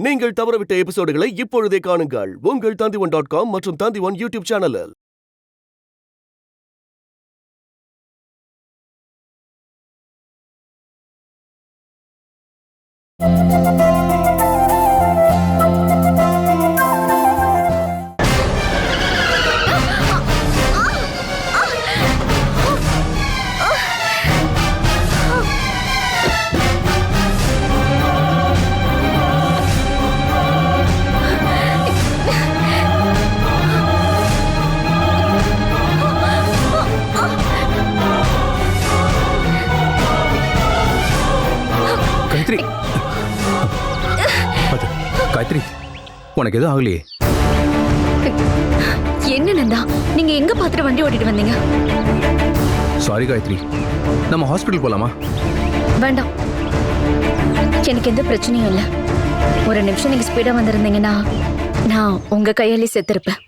நீங்கள் தவறவிட்ட எபிசோடுகளை இப்பொழுதே காணுங்கள் உங்கள் Tandivan.com மற்றும் Tandivan யூடியூப் சேனலில். காயத்ரி, உனக்கு எதுவும் ஆகலையே? என்ன நந்தா, நீங்க எங்க பாத்துட்டு வண்டி ஓட்டிட்டு வந்தீங்க? சாரி காயத்ரி, நம்ம ஹாஸ்பிட்டல் போலாமா? வேண்டாம், எனக்கு எந்த பிரச்சனையும் இல்லை. ஒரு நிமிஷம் நீங்க ஸ்பீடா வந்திருந்தீங்கன்னா நான் உங்க கையாலே செத்துருப்பேன்.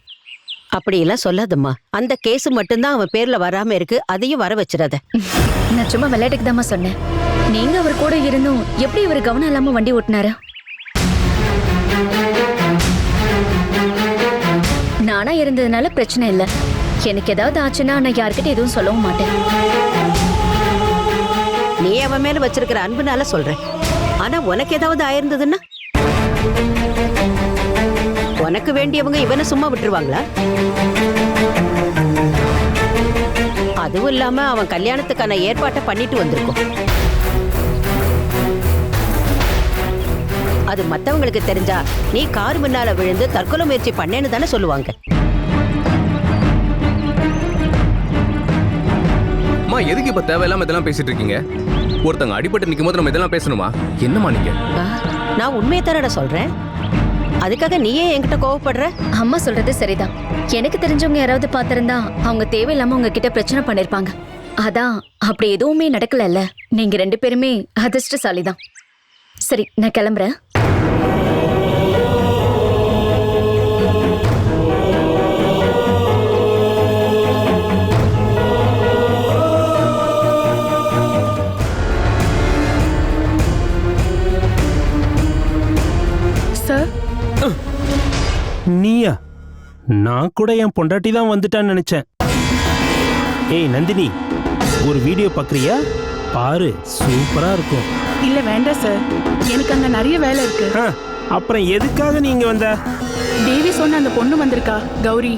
அப்படியெல்லாம் சொல்லாதம்மா. அந்த கேஸ் மட்டும்தான் அவன் பேர்ல வராம இருக்கு, அதையும் வர வச்சிடாத. நான் சும்மா விளையாட்டுக்கு தாம்மா சொன்னேன். நீங்க அவர் கூட இருந்தும் எப்படி இவர் கவனம் இல்லாம வண்டி ஓட்டினாரு? நானா இருந்ததுனால பிரச்சனை இல்லை. எனக்கு ஏதாவது ஆச்சுன்னா நான் யார்கிட்ட எதுவும் சொல்லவும் மாட்டேன். நீ அவன் மேல வச்சிருக்கிற அன்புனால சொல்றேன். ஆனா உனக்கு ஏதாவது ஆயிருந்ததுன்னா உனக்கு வேண்டியவங்க இவனை சும்மா விட்டுருவாங்களா? அதுவும் இல்லாம அவன் கல்யாணத்துக்கான ஏற்பாட்டை பண்ணிட்டு வந்திருக்கோம். அது மத்தவங்களுக்கு தெரிஞ்சா நீ கார் முன்னால விழுந்து தற்கொலை முயற்சி பண்ணேன்னு தானே சொல்லுவாங்க. அம்மா, எதுக்கு இப்ப தேவையில்லாம இதெல்லாம் பேசிட்டு இருக்கீங்க? ஒருத்தங்க அடிபட்டு நிக்கும் போது நம்ம இதெல்லாம் பேசணுமா? என்னம்மா நீங்க? நான் உண்மையை தானடா சொல்றேன். அதுக்காக நீயே என்கிட்ட கோவப்படுற? அம்மா சொல்றது சரிதான். எனக்கு தெரிஞ்சவங்க யாராவது பாத்திருந்தா அவங்க தேவையில்லாம உங்ககிட்ட பிரச்சனை பண்ணிருப்பாங்க. அதான் அப்படி எதுவுமே நடக்கல. நீங்க 2 பேருமே அதிர்ஷ்டசாலிதான். சரி, நான் கிளம்புறேன். நீயா? நான் கூட என் பொண்டாட்டி தான் வந்துட்டான்னு நினைச்சேன். ஏய் நந்தினி, ஒரு வீடியோ பார்க்கறியா? பாரு, சூப்பரா இருக்கும். இல்ல வேண்டாம் சார், எனக்கு அங்க நிறைய வேலை இருக்கு. அப்புறம் எதுக்காக நீங்க வந்த? தேவி சொன்ன அந்த பொண்ணு வந்திருக்கா, கௌரி.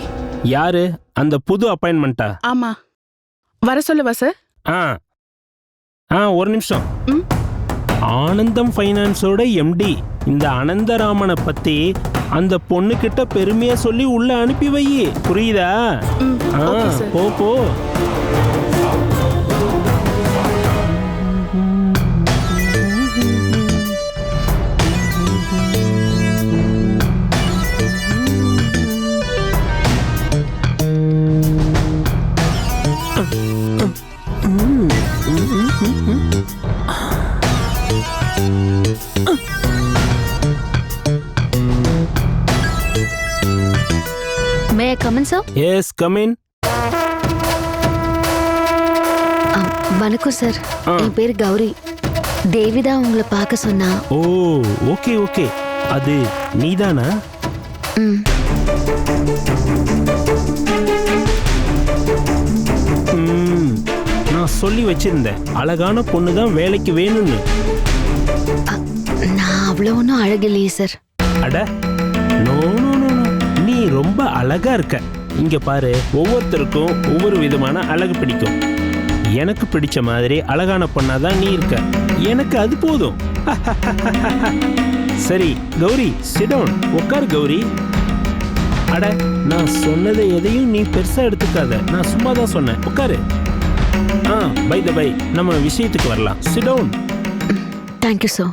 யாரு? அந்த புது அப்பாயின்மெண்டா? ஆமா, வர சொல்லவா சார்? ஒரு நிமிஷம். ஆனந்தம் ஃபைனான்ஸோட எம்டி இந்த அனந்தராமனை பத்தி அந்த பொண்ணு கிட்ட பெருமையா சொல்லி உள்ள அனுப்பி வை. புரியுதா? போ போ. May I come in, sir? Yes, come in. வணக்கம் சார், என் பேர் கௌரி. தேவிதா உங்களை பார்க்க சொன்னா. ஓ, ஓகே ஓகே. அது நீதானா? நான் சொல்லி வச்சிருந்தேன், அழகான பொண்ணு தான் வேலைக்கு வேணும்னு. நான் அவ்வளோ ஒன்றும் அழகில்லையே சார். அட நோ நோ நோ, நீ ரொம்ப அழகா இருக்க. இங்க பாரு, ஒவ்வொருத்தருக்கும் ஒவ்வொரு விதமான அழகு பிடிக்கும். எனக்கு பிடிச்ச மாதிரி அழகான பொண்ணாதான் நீ இருக்க. எனக்கு அது போதும். சரி கௌரி, சிட் டவுன். உட்காரு கௌரி. அட, நான் சொன்னதை எதையும் நீ பெருசா எடுத்துக்காத. நான் சும்மா தான் சொன்னேன். உட்காரு. பை த பை, நம்ம விஷயத்துக்கு வரலாம். Sit down. Thank you sir.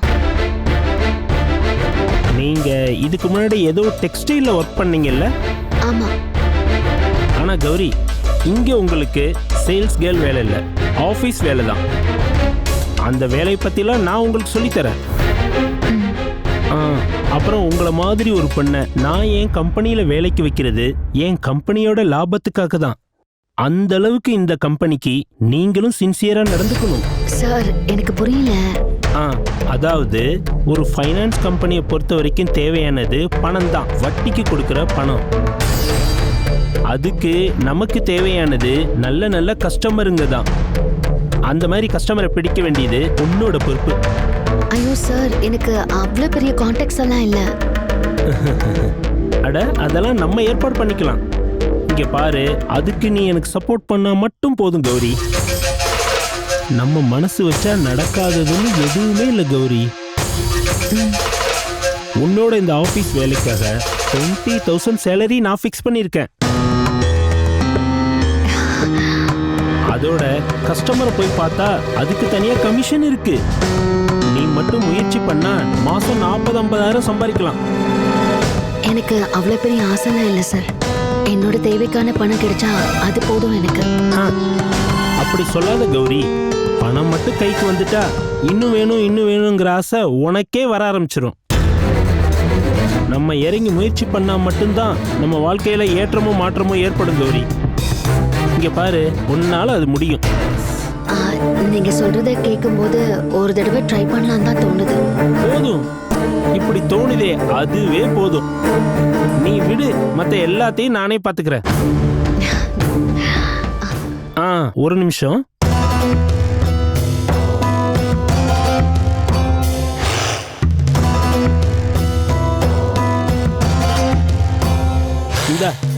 நீங்க இதுக்கு முன்னாடி ஏதோ டெக்ஸ்டைல்ல ஒர்க் பண்ணீங்கல்ல? ஆமா. ஆனா கௌரி, இங்க உங்களுக்கு சேல்ஸ் கேர்ள் வேலை இல்லை, ஆஃபீஸ் வேலை தான். அந்த வேலையை பத்திலாம் நான் உங்களுக்கு சொல்லித்தரேன். அப்புறம் உங்களை மாதிரி ஒரு பொண்ணை நான் என் கம்பெனியில வேலைக்கு வைக்கிறது என் கம்பெனியோட லாபத்துக்காக தான். அந்த அளவுக்கு இந்த கம்பெனிக்கு நீங்களும் சின்சியரா நடந்துக்கணும். சார் எனக்கு புரியல. அதாவது ஒரு ஃபைனான்ஸ் கம்பெனியை பொறுத்த வரைக்கும் தேவையானது பணம் தான், வட்டிக்கு கொடுக்கிற பணம். அதுக்கு நமக்கு தேவையானது நல்ல நல்ல கஸ்டமருங்க தான். அந்த மாதிரி கஸ்டமரை பிடிக்க வேண்டியது உன்னோட பொறுப்பு. ஐயோ சார், எனக்கு அவ்வளவு பெரிய கான்டாக்ட்ஸ் எல்லாம் இல்ல. அட, அதெல்லாம் நம்ம ஏற்பாடு பண்ணிக்கலாம். இங்க பாரு, அதுக்கு நீ எனக்கு சப்போர்ட் பண்ணா மட்டும் போதும் கௌரி. நம்ம மனசு வச்சா நடக்காததுன்னு எதுவுமே இல்லை கௌரி. உன்னோட இந்த ஆபீஸ் வேலைக்காக 20,000 சேலரி நான் ஃபிக்ஸ் பண்ணியிருக்கேன். அதோட கஸ்டமரை போய் பார்த்தா அதுக்கு தனியா கமிஷன் இருக்கு. நீ மட்டும் முயற்சி பண்ணா மாசம் 40-50,000 சம்பாதிக்கலாம். எனக்கு அவ்வளவு பெரிய ஆசைலாம் இல்லை சார். என்னோட தேவைக்கான பணம் கிடைச்சா அது போதும் எனக்கு. அப்படி சொல்லாத கௌரி. பணம் மட்டும் கைக்கு வந்துட்டா இன்னும் வேணும் இன்னும் வேணுங்கிற ஆசை உனக்கே வர ஆரம்பிச்சிடும். நம்ம இறங்கி முயற்சி பண்ணா மட்டும்தான் நம்ம வாழ்க்கையில ஏற்றமும் மாற்றமும் ஏற்படும் கௌரி. இங்க பாரு, உன்னால அது முடியும். நீங்க சொல்றத கேட்கும்போது ஒரு தடவை ட்ரை பண்ணலாம் தான் தோணுது. போதும், இப்படி தோணுதே அதுவே போதும். நீ விடு, மத்த எல்லாத்தையும் நானே பாத்துக்கிறேன். ஒரு நிமிஷம்.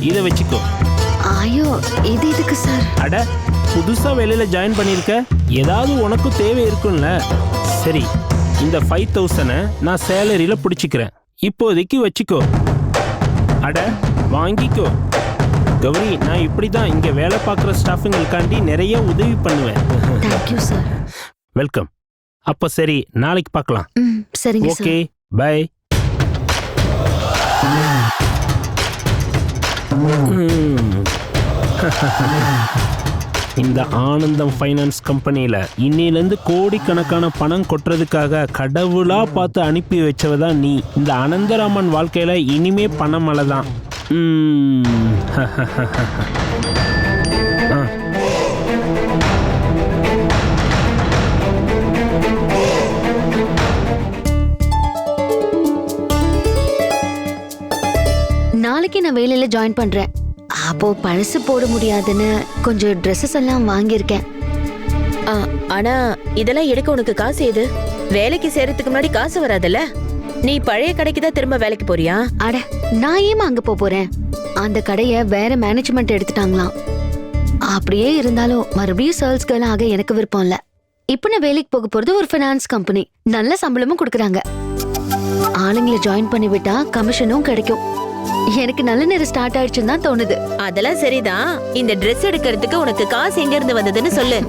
இதை வச்சுக்கோ. ஐயோ, இது எதுக்கு சார்? அட, புதுசா வேலையில ஜாயின் பண்ணிருக்க, ஏதாவது உனக்கு தேவை இருக்கும்ல. சரி, இந்த 5,000 நான் சேலரியில பிடிச்சிக்கிறேன். இப்போதைக்கு வச்சுக்கோ. அட, வாங்கிக்கோ கௌரி. நான் இப்படிதான் இங்க வேலை பார்க்குற ஸ்டாஃபுங்களுக்காண்டி நிறைய உதவி பண்ணுவேன். Thank you sir. வெல்கம். அப்ப சரி, நாளைக்கு பார்க்கலாம். சரிங்க சார். Okay, by. இந்த ஆனந்தம் ஃபைனான்ஸ் கம்பெனியில இன்னிலிருந்து கோடிக்கணக்கான பணம் கொட்டுறதுக்காக கடவுளா பார்த்து அனுப்பி வச்சவதான் நீ. இந்த அனந்தராமன் வாழ்க்கையில இனிமே பணம் மழைதான். நாளைக்கு நான் வேலையில ஜாயின் பண்றேன். அப்போ பழசு போட முடியாதுன்னு கொஞ்சம் ட்ரெஸ்ஸஸ் எல்லாம் வாங்கியிருக்கேன். ஆனா இதெல்லாம் எடுக்க உனக்கு காசு ஏது? வேலைக்கு சேர்றதுக்கு முன்னாடி காசு வராதுல்ல? நீ பழைய கடைக்கு தான் திரும்ப வேலைக்கு போறியா? அட, நான் ஏமா அங்க போறேன்? அந்த கடைய வேற மேனேஜ்மெண்ட் எடுத்துட்டாங்களாம். அப்படியே இருந்தாலும் மறுபடியும் சேல்ஸ் கேர்ள் ஆக எனக்கு விருப்பம் இல்ல. இப்ப நான் வேலைக்கு போக போறது ஒரு ஃபைனான்ஸ் கம்பெனி. நல்ல சம்பளமும் கொடுக்கறாங்க. ஆளுங்களை ஜாயின் பண்ணி விட்டா கமிஷனும் கிடைக்கும். எனக்கு நல்ல நேரம் ஸ்டார்ட் ஆயிடுச்சுன்னு தான் தோணுது. அதெல்லாம் சரிதான். இந்த ட்ரெஸ் எடுக்கிறதுக்கு உனக்கு காசு எங்க இருந்து வந்ததுன்னு சொல்லு.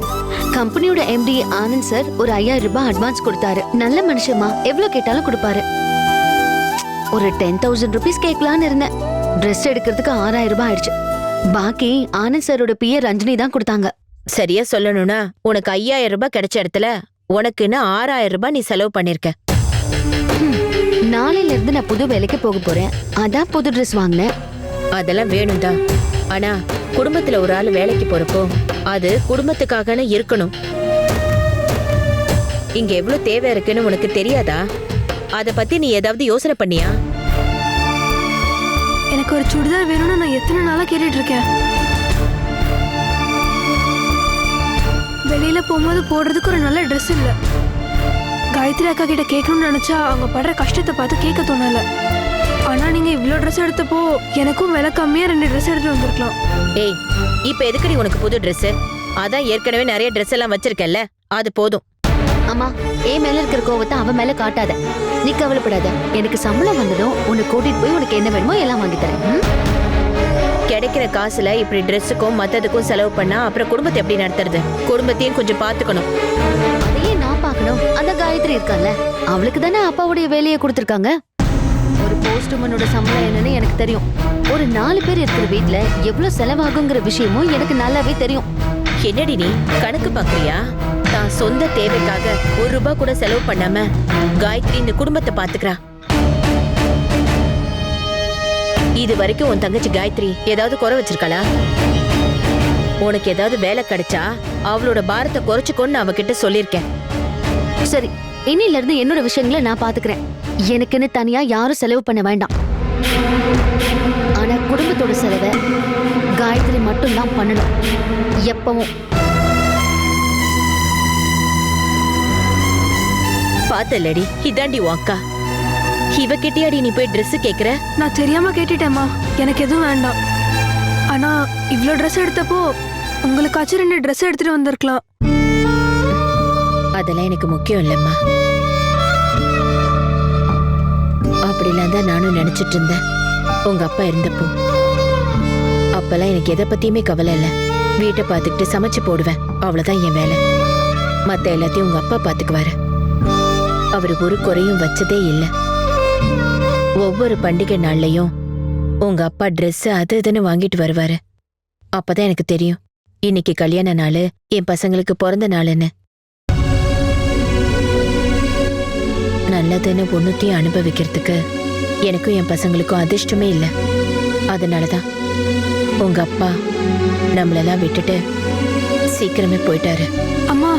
கம்பெனியோட MD ஆனந்த் சார் ஒரு 5,000 ரூபாய் அட்வான்ஸ் கொடுத்தாரு. நல்ல மனுஷமா, எவ்வளவு கேட்டாலும் கொடுப்பாரு. ஒரு 10,000 ருபீஸ் கேட்கலான்னு இருந்தேன். ட்ரெஸ் எடுக்கிறதுக்கு 6,000 ரூபாய் ஆயிடுச்சு. பாக்கி ஆனந்த் சாரோட பிஏ ரஞ்சினி தான் கொடுத்தாங்க. சரியா சொல்லணும்னா உனக்கு 5,000 ரூபாய் கிடைச்ச இடத்துல உனக்குன்னு 6,000 ரூபாய் நீ செலவு பண்ணிருக்க. நாளையில இருந்து நான் புது வேலைக்கு போக போறேன். அதான் புது ட்ரெஸ் வாங்கினேன். அதெல்லாம் வேணும்தான். ஆனா குடும்பத்துல ஒரு ஆள் வேலைக்கு போறப்போ அது குடும்பத்துக்காக இருக்கணும். இங்க எவ்வளவு தேவை இருக்குன்னு உனக்கு தெரியாதா? அத பத்தி நீ ஏதாவது யோசனை பண்ணியா? எனக்கு ஒரு சுடிதார் வேணும்னு நான் எத்தனை நாளா கேட்டுட்டு இருக்கேன். வெளியில போகும்போது போடுறதுக்கு ஒரு நல்ல ட்ரெஸ் இல்ல. காயத்ரி அக்கா கிட்ட கேட்கணும்னு நினைச்சா அவங்க படுற கஷ்டத்தை பார்த்து கேட்க தோணல. ஆனா நீங்க இவ்ளோ ட்ரெஸ் எடுத்தப்போ எனக்கும் விலை கம்மியா 2 ட்ரெஸ் எடுத்து வந்திருக்கலாம். ஏய், இப்ப எதுக்குடி உனக்கு புது ட்ரெஸ்? அதான் ஏற்கனவே நிறைய ட்ரெஸ் எல்லாம் வச்சிருக்கல, அது போதும். அம்மா, ஏன் மேல இருக்கிற கோவத்தை அவன் மேல காட்டாத. நீ கவலைப்படாத. எனக்கு சம்பளம் வந்ததும் உன்னை கூட்டிட்டு போய் உனக்கு என்ன வேணுமோ எல்லாம் வாங்கி தரேன். கிடைக்கிற காசுல இப்படி ட்ரெஸ்ஸுக்கும் மத்ததுக்கும் செலவு பண்ணா அப்புறம் குடும்பத்தை எப்படி நடத்துறது? குடும்பத்தையும் கொஞ்சம் பாத்துக்கணும். அதையே நான் பாக்கணும். அந்த காயத்ரி இருக்கால, அவளுக்கு தானே அப்பாவுடைய வேலையை கொடுத்துருக்காங்க. ஒரு போஸ்ட்மேனோட சம்பளம் என்னன்னு எனக்கு தெரியும். ஒரு 4 பேர் இருக்கிற வீட்ல எவ்வளவு செலவாகுங்கிற விஷயமும் எனக்கு நல்லாவே தெரியும். என்னடி நீ கணக்கு பாக்குறியா? தான் சொந்த தேவைக்காக 1 ரூபாய் கூட செலவு பண்ணாம காயத்ரி இந்த குடும்பத்தை பாத்துக்கிறா. இது வரைக்கும் உன் தங்கச்சி காயத்ரி ஏதாவது குறை வச்சிருக்காளா? உனக்கு ஏதாவது வேலை கிடைச்சா அவளோட பாரத்தை குறைச்சுக்கோன்னு அவகிட்ட சொல்லிருக்கேன். சரி, இன்னில இருந்து என்னோட விஷயங்களை நான் பாத்துக்கிறேன். எனக்குன்னு தனியா யாரும் செலவு பண்ண வேண்டாம். ஆனா குடும்பத்தோட செலவை காயத்ரி மட்டும் தான் பண்ணணும், எப்பவும். பாத்தலடி, இதாண்டி உன் அக்கா. இவகிட்டயாடி நீ போய் Dress கேக்குற? நான் தெரியாம கேட்டுட்டேம்மா, எனக்கு எதுவும் வேண்டாம். ஆனா இவ்ளோ ட்ரெஸ் எடுத்தப்போ உங்களுக்காச்சும் 2 ட்ரெஸ் எடுத்துட்டு வந்திருக்கலாம். அதெல்லாம் எனக்கு முக்கியம் இல்லம்மா. அப்படிலாம் தான் நானும் நினைச்சிட்டு இருந்தேன் உங்க அப்பா இருந்தப்போ. அப்பெல்லாம் எனக்கு எதை பத்தியுமே கவலை இல்லை. வீட்டை பார்த்துக்கிட்டு சமைச்சு போடுவேன், அவ்வளவுதான் என் வேலை. மத்த எல்லாத்தையும் உங்க அப்பா பாத்துக்குவாரு. அவரு ஒரு குறையும் வச்சதே இல்லை. ஒவ்வொரு பண்டிகை நாள்லயும் உங்க அப்பா Dress அது இதுன்னு வாங்கிட்டு வருவாரு. அப்பதான் எனக்கு தெரியும் இன்னைக்கு கல்யாண நாள், என் பசங்களுக்கு பிறந்த நாளுன்னு. நல்லதுன்னு ஒண்ணுத்தையும் அனுபவிக்கிறதுக்கு எனக்கும் என் பசங்களுக்கும் அதிர்ஷ்டமே இல்லை. அதனாலதான் உங்க அப்பா நம்மளெல்லாம் விட்டுட்டு சீக்கிரமே போயிட்டாரு. அம்மா,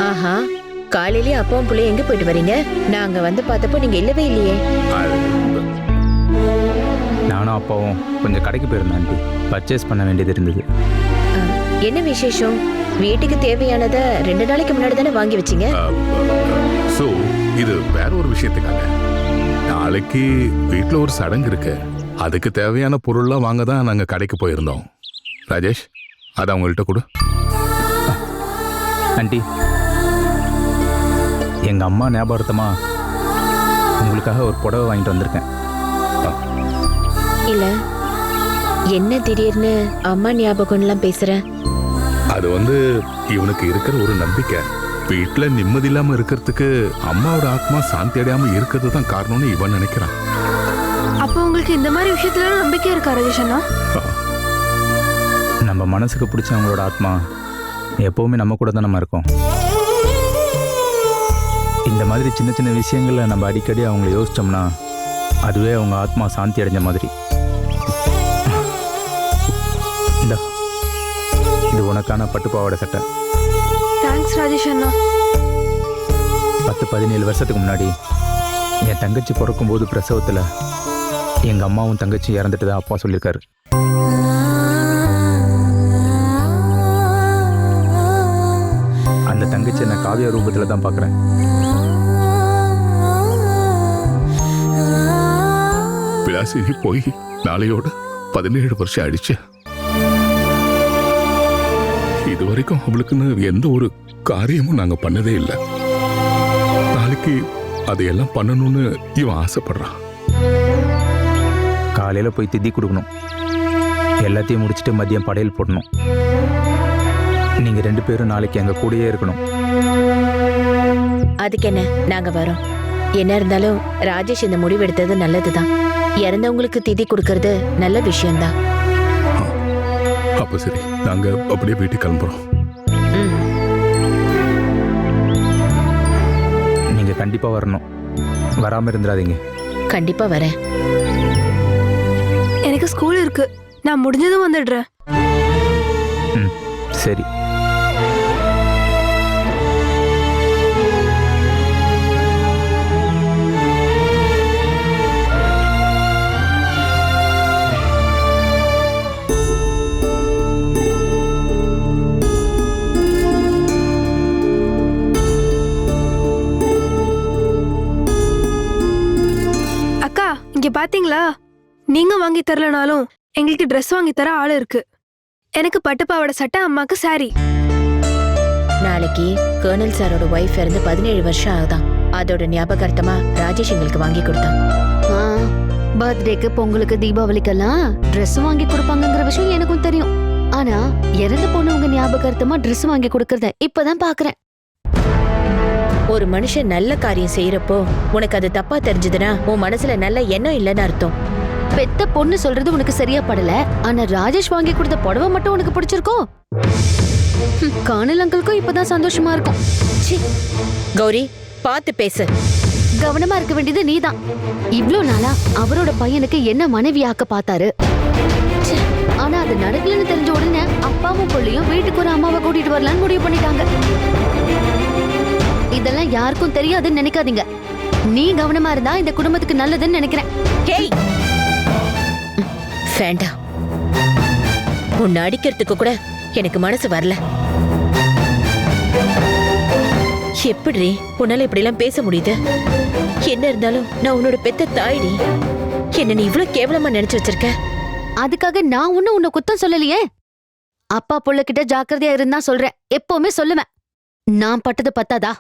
ஆஹா, காலையிலேயே அப்பாவும் பிள்ளைய எங்க போயிட்டு வரீங்க? நாங்க வந்து பார்த்தப்போ நீங்க இல்லவே இல்லையே. நானும் அப்பாவும் கொஞ்சம் கடைக்கு போயிருந்தோம் ஆண்டி. பர்ச்சேஸ் பண்ண வேண்டியது இருந்தது. என்ன விசேஷம்? வீட்டுக்கு தேவையானதை 2 நாளைக்கு முன்னாடி தானே வாங்கி வச்சீங்க. சோ இது வேற ஒரு விஷயத்துக்காக. நாளைக்கு வீட்டுல ஒரு சடங்கு இருக்கு, அதுக்கு தேவையான பொருள்லாம் வாங்க தான் நாங்க கடைக்கு போயிருந்தோம். ராஜேஷ், அதை அவங்கள்ட்ட கொடு. ஆண்டி, எங்க அம்மா ஞாபகார்த்தமா உங்களுக்காக ஒரு புடவை வாங்கிட்டு வந்திருக்கேன். இல்ல, என்ன திடீர்னு அம்மா ஞாபகம்லாம் பேசுற? அது இவனுக்கு இருக்கிற ஒரு நம்பிக்கை. வீட்டுல நிம்மதி இல்லாம இருக்கிறதுக்கு அம்மாவோட ஆத்மா சாந்தி அடையாம இருக்கிறது தான் காரணம்னு இவன் நினைக்கிறான். அப்போ உங்களுக்கு இந்த மாதிரி விஷயத்துல நம்பிக்கை இருக்கா ராஜேஷ் அண்ணா? நம்ம மனசுக்கு பிடிச்சவங்களோட ஆத்மா எப்பவுமே நம்ம கூட தான் நம்ம இருக்கோம். இந்த மாதிரி சின்ன சின்ன விஷயங்கள்ல நம்ம அடிக்கடி அவங்கள யோசிச்சோம்னா அதுவே அவங்க ஆத்மா சாந்தி அடைஞ்ச மாதிரி. இது உனக்கான பட்டுப்பாவாடை சட்டை. தேங்க்ஸ் ராஜேஷ் அண்ணா. 10-17 வருஷத்துக்கு முன்னாடி என் தங்கச்சி பிறக்கும்போது பிரசவத்தில் எங்கள் அம்மாவும் தங்கச்சி இறந்துட்டு தான் அப்பா சொல்லியிருக்காரு. அந்த தங்கச்சி என்னை காவிய ரூபத்தில் தான் பார்க்குறேன். விலாசினி போய் நாளையோட 17 வருஷம் ஆயிடுச்சு. இது வரைக்கும் அவளுக்குன்னு எந்த ஒரு காரியமும் நாங்க பண்ணதே இல்லை. நாளைக்கு அதையெல்லாம் பண்ணணும்னு இவன் ஆசைப்படுறான். காலையில் போய் திதி கொடுக்கணும், எல்லாத்தையும் முடிச்சுட்டு மதியம் படையல் போடணும். நீங்கள் 2 பேரும் நாளைக்கு எங்கள் கூடயே இருக்கணும். அதுக்கு என்ன, நாங்க வரோம். என்ன இருந்தாலும் ராஜேஷ் இந்த முடிவு எடுத்தது நல்லதுதான். இறந்தவங்களுக்கு திதி கொடுக்கறது நல்ல விஷயம்தான். அப்ப சரி, நாங்க அப்படியே வீட்டுக்கு கிளம்புறோம். நீங்க கண்டிப்பா வரணும், வராம இருந்துடாதீங்க. கண்டிப்பா வரேன். எனக்கு ஸ்கூல் இருக்கு, நான் முடிஞ்சதும் வந்துடுறேன். சரி. இங்க பாத்தீங்களா, நீங்க வாங்கி தரலனாலும் எங்களுக்கு ட்ரெஸ் வாங்கி தர ஆளு இருக்கு. எனக்கு பட்டுப்பாவோட சட்டை, அம்மாக்கு சாரி. நாளைக்கு கர்னல் சாரோட ஒய்ஃப் இருந்து 17 வருஷம் ஆகுதான். அதோட ஞாபகார்த்தமா ராஜேஷ் எங்களுக்கு வாங்கி கொடுத்தான். பர்த்டேக்கு, பொங்கலுக்கு, தீபாவளிக்கெல்லாம் ட்ரெஸ் வாங்கி கொடுப்பாங்கிற விஷயம் எனக்கும் தெரியும். ஆனா இறந்து போனவங்க ஞாபகார்த்தமா ட்ரெஸ் வாங்கி கொடுக்கறத இப்பதான் பாக்குறேன். ஒரு மனுஷன் நல்ல காரியம் செய்யறப்போ உனக்கு அது தப்பா தெரிஞ்சதுன்னா உன் மனசுல நல்ல எண்ணம் இல்லைன்னு அர்த்தம். பெத்த பொண்ணு சொல்றது உனக்கு சரியா படல, ஆனா ராஜேஷ் வாங்கி கொடுத்த புடவை மட்டும் உனக்கு பிடிச்சிருக்கோ? காணல் அங்கிளுக்கும் இப்பதான் சந்தோஷமா இருக்கும். ச்சீ. கௌரி பார்த்து பேசு. கவனமா இருக்க வேண்டியது நீதான். இவ்ளோ நாளா அவரோட பையனுக்கு என்ன மனைவியாக்க பார்த்தாரு. ச்சே. ஆனா அது நடக்கலன்னு தெரிஞ்ச உடனே அப்பாவும் பிள்ளையும் வீட்டுக்கு ஒரு அம்மாவை கூட்டிட்டு வரலான்னு முடிவு பண்ணிட்டாங்க. இதெல்லாம் யாருக்கும் தெரியாதுன்னு நினைக்காதீங்க. நீ கவனமா இருந்தா இந்த குடும்பத்துக்கு நல்லதுன்னு நினைக்கிறேன். ஹேய், வேண்டாம். உன்னை அடிக்கிறதுக்கு கூட எனக்கு மனசு வரல. எப்படி உன்னால இப்படி எல்லாம் பேச முடியுது? என்ன இருந்தாலும் நான் உன்னோட பெத்த தாய்டி. என்ன நீ இவ்வளவு கேவலமா நினைச்சு வச்சிருக்க? அதுக்காக நான் ஒன்னும் உன்னை குத்தம் சொல்லலையே. அப்பா புள்ள கிட்ட ஜாக்கிரதையா இருந்தா சொல்றேன். எப்பவுமே சொல்லுவேன். நான் பட்டது பத்தாதா?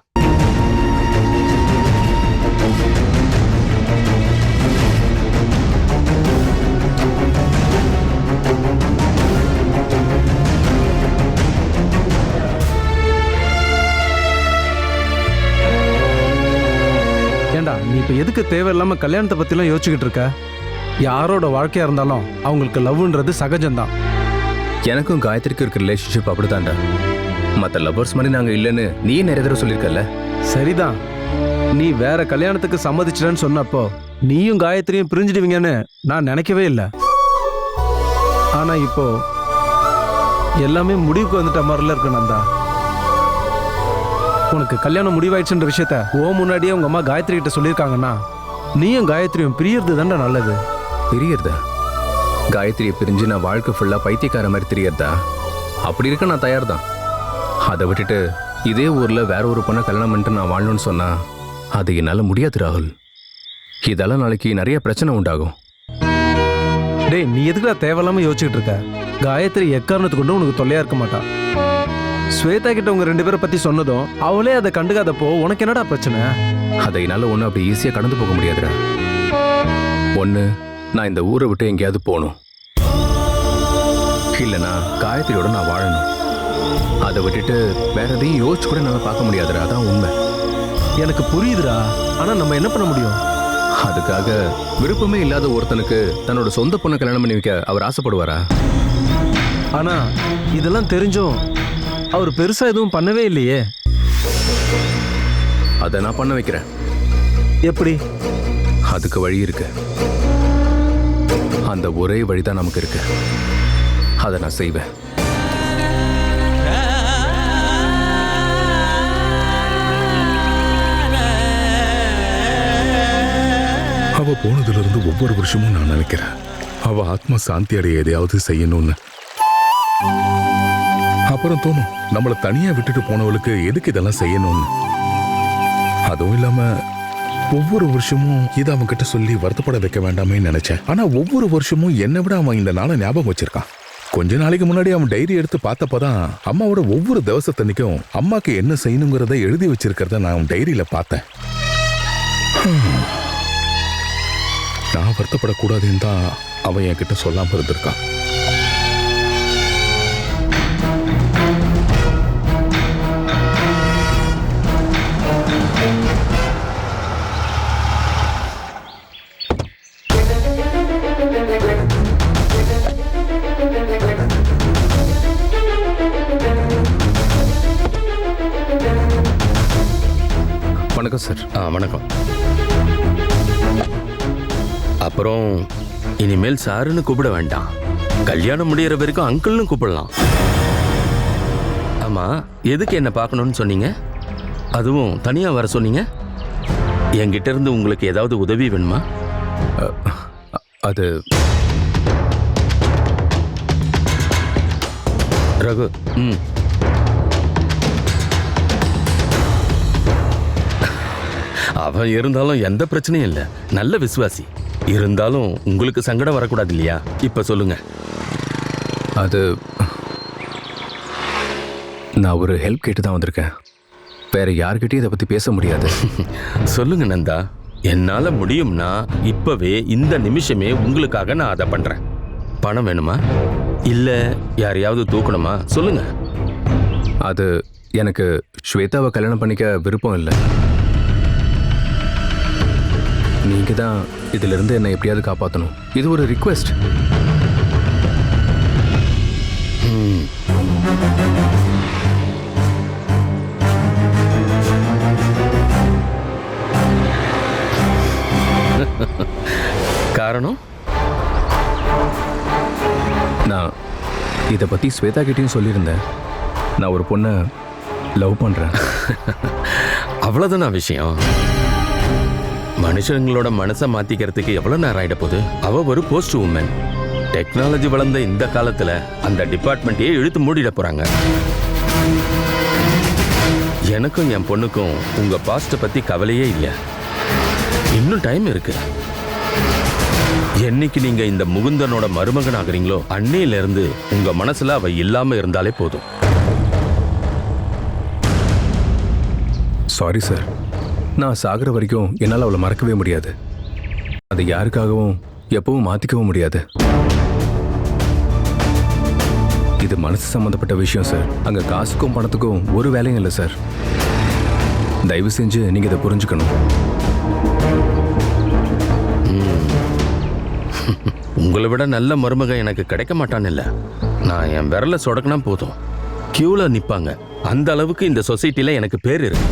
ஏண்டா நீ இப்ப எதுக்கு தேவையில்லாம கல்யாணத்தை பத்திலாம் யோசிச்சுக்கிட்டு இருக்க? யாரோட வாழ்க்கையா இருந்தாலும் அவங்களுக்கு லவ்ன்றது சகஜம்தான். எனக்கும் காயத்ரிக்கும் இருக்க ரிலேஷன்ஷிப் அப்படித்தான்டா. மற்ற லவ்வர்ஸ் மாதிரி நாங்க இல்லைன்னு நீயே நிறைய தடவை சொல்லியிருக்கல. சரிதான், நீ வேற கல்யாணத்துக்கு சம்மதிச்சிட்டேன்னு சொன்னப்போ நீயும் காயத்ரியும் பிரிஞ்சிடுவீங்கன்னு நான் நினைக்கவே இல்லை. ஆனா இப்போ எல்லாமே முடிவுக்கு வந்துட்ட மாதிரில இருக்கு நந்தா. உனக்கு கல்யாணம் முடிவாயிடுச்சுன்ற விஷயத்த முன்னாடியே உங்க அம்மா காயத்ரி கிட்ட சொல்லியிருக்காங்கன்னா நீயும் காயத்ரியும் பிரியறது தான்டா நல்லது. பிரியறதா? காயத்ரியை பிரிஞ்சு நான் வாழ்க்கை ஃபுல்லா பைத்தியக்கார மாதிரி தெரியறதா? அப்படி இருக்க நான் தயார் தான். அதை விட்டுட்டு இதே ஊர்ல வேற ஒரு பொண்ணை கல்யாணம் பண்ணிட்டு நான் வாழணும்னு சொன்னா அது என்னால முடியாது ராகுல். இதெல்லாம் நாளைக்கு நிறைய பிரச்சனை உண்டாகும். டேய், நீ எதுக்குடா தேவையில்லாம யோசிச்சுட்டு இருக்க? காயத்ரி எக்காரணத்துக்கு கொண்டு உனக்கு தொல்லையா இருக்க மாட்டா. ஸ்வேதா கிட்ட உங்க 2 பேரை பத்தி சொன்னதும் அவளே அதை கண்டுக்காதப்போ உனக்கு என்னடா பிரச்சனை? அதை என்னால ஒண்ணு அப்படி ஈஸியா கடந்து போக முடியாதுடா. ஒண்ணு, நான் இந்த ஊரை விட்டு எங்கேயாவது போகணும். இல்லைன்னா காயத்ரியோட நான் வாழணும். அதை விட்டுட்டு வேற எதையும் யோசிச்சு கூட என்னால பார்க்க முடியாதுடா. அதான் உண்மை. எனக்கு புரியுதுடா, ஆனா நம்ம என்ன பண்ண முடியும்? அதுக்காக விருப்பமே இல்லாத ஒருத்தனுக்கு தன்னோட சொந்த பொண்ணை கல்யாணம் பண்ணி வைக்க அவர் ஆசைப்படுவாரா? ஆனா இதெல்லாம் தெரிஞ்சும் அவர் பெருசா எதுவும் பண்ணவே இல்லையே. அதை நான் பண்ண வைக்கிறேன். எப்படி? அதுக்கு வழி இருக்கு. அந்த ஒரே வழிதான் நமக்கு இருக்கு. அதை நான் செய்வேன். அவ போனதுல இருந்து ஒவ்வொரு வருஷமும் நான் நினைக்கிறேன் அவ ஆத்மா சாந்தி அடைய எதையாவது செய்யணும்னு. அப்புறம் தோணும் நம்மளை தனியா விட்டுட்டு போனவளுக்கு எதுக்கு இதெல்லாம் செய்யணும்னு. அதுவும் இல்லாம ஒவ்வொரு வருஷமும் இதை அவன் கிட்ட சொல்லி வருத்தப்பட வைக்க வேண்டாமே நினைச்சேன். ஆனா ஒவ்வொரு வருஷமும் என்னை விட அவன் இந்த நாளை ஞாபகம் வச்சிருக்கான். கொஞ்ச நாளைக்கு முன்னாடி அவன் டைரி எடுத்து பார்த்தப்பதான் அம்மாவோட ஒவ்வொரு தவசத்தன்னைக்கும் அம்மாக்கு என்ன செய்யணுங்கிறத எழுதி வச்சிருக்கிறத நான் அவன் டைரியில பார்த்தேன். நான் வருத்தப்படக்கூடாதுன்னு தான் அவன் என்கிட்ட சொல்லாம இருந்திருக்கான். வணக்கம் சார். வணக்கம். அப்புறம் இனிமேல் சாருன்னு கூப்பிட வேண்டாம். கல்யாணம் முடியற வரைக்கும் அங்கிள்னு கூப்பிடலாம். ஆமா, எதுக்கு என்ன பார்க்கணும்னு சொன்னீங்க? அதுவும் தனியா வர சொன்னீங்க. என்கிட்ட இருந்து உங்களுக்கு ஏதாவது உதவி வேணுமா? அது ரகு. அவன் இருந்தாலும் எந்த பிரச்சனையும் இல்லை. நல்ல விசுவாசி. இருந்தாலும் உங்களுக்கு சங்கடம் வரக்கூடாது இல்லையா? இப்ப சொல்லுங்க. அது நான் ஒரு ஹெல்ப் கேட்டு தான் வந்திருக்கேன். வேற யார்கிட்டயும் இதை பத்தி பேச முடியாது. சொல்லுங்க நந்தா. என்னால முடியும்னா இப்பவே இந்த நிமிஷமே உங்களுக்காக நான் அதை பண்றேன். பணம் வேணுமா இல்ல யாரையாவது தூக்கணுமா? சொல்லுங்க. அது எனக்கு ஸ்வேதாவை கல்யாணம் பண்ணிக்க விருப்பம் இல்லை. நீங்க தான் இதுல இருந்து என்னை எப்படியாவது காப்பாற்றணும். இது ஒரு ரிக்வெஸ்ட். இதை பற்றி ஸ்வேதா கிட்டேயும் சொல்லியிருந்தேன். நான் ஒரு பொண்ணை லவ் பண்ணுறேன். அவ்வளோதானா விஷயம்? மனுஷங்களோட மனசை மாற்றிக்கிறதுக்கு எவ்வளோ நேரம் ஆகிட போகுது? அவள் ஒரு போஸ்ட் உமன். டெக்னாலஜி வளர்ந்த இந்த காலத்தில் அந்த டிபார்ட்மெண்ட்டையே இழுத்து மூடிட போகிறாங்க. எனக்கும் என் பொண்ணுக்கும் உங்கள் பாஸ்ட்டை பற்றி கவலையே இல்லை. இன்னும் டைம் இருக்கு. என்னைக்கு நீங்க இந்த முகுந்தனோட மருமகன் ஆகுறீங்களோ அன்னையிலிருந்து உங்க மனசுல அவ இல்லாம இருந்தாலே போதும். சாரி சார், நான் சாகிற வரைக்கும் என்னால் அவளை மறக்கவே முடியாது. அதை யாருக்காகவும் எப்பவும் மாற்றிக்கவும் முடியாது. இது மனசு சம்மந்தப்பட்ட விஷயம் சார். அங்கே காசுக்கும் பணத்துக்கும் ஒரு வேலையும் இல்லை சார். தயவு செஞ்சு நீங்கள் இதை புரிஞ்சுக்கணும். உங்களை விட நல்ல மருமகன் எனக்கு கிடைக்க மாட்டான்னு இல்லை. நான் என் விரலை சொடக்கினா போதும் கியூல நிற்பாங்க. அந்த அளவுக்கு இந்த சொசைட்டியில் எனக்கு பேர் இருக்கு.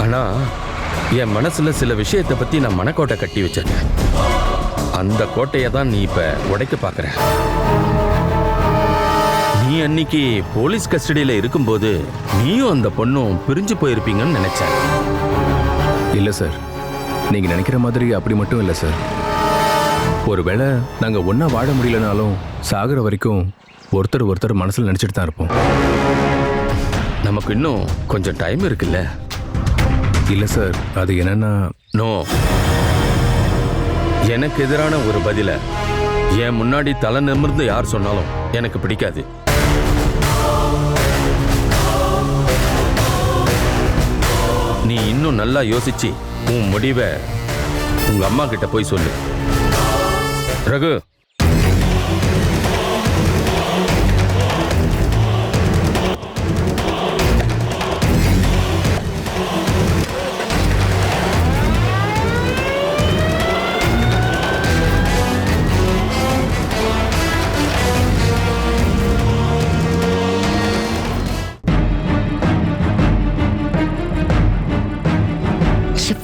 ஆனா என் மனசுல சில விஷயத்தை பத்தி நான் மனக்கோட்டை கட்டி வச்சிருக்கேன். அந்த கோட்டையை தான் நீ இப்ப உடைக்க பார்க்குற. நீ அன்னைக்கு போலீஸ் கஸ்டடியில் இருக்கும்போது நீயும் அந்த பொண்ணும் பிரிஞ்சு போயிருப்பீங்கன்னு நினைச்சேன். இல்லை சார், நீங்கள் நினைக்கிற மாதிரி அப்படி மட்டும் இல்லை சார். ஒருவேளை நாங்கள் ஒன்றா வாழ முடியலனாலும் சாகிற வரைக்கும் ஒருத்தர் மனசில் நினச்சிட்டு தான் இருப்போம். நமக்கு இன்னும் கொஞ்சம் டைம் இருக்குல்ல? இல்லை சார், அது என்னன்னா நோ. எனக்கு எதிரான ஒரு பதில என் முன்னாடி தலை நிமிர்ந்து யார் சொன்னாலும் எனக்கு பிடிக்காது. நீ இன்னும் நல்லா யோசிச்சு உன் முடிவை உங்க அம்மா கிட்ட போய் சொல்லு. ரகு,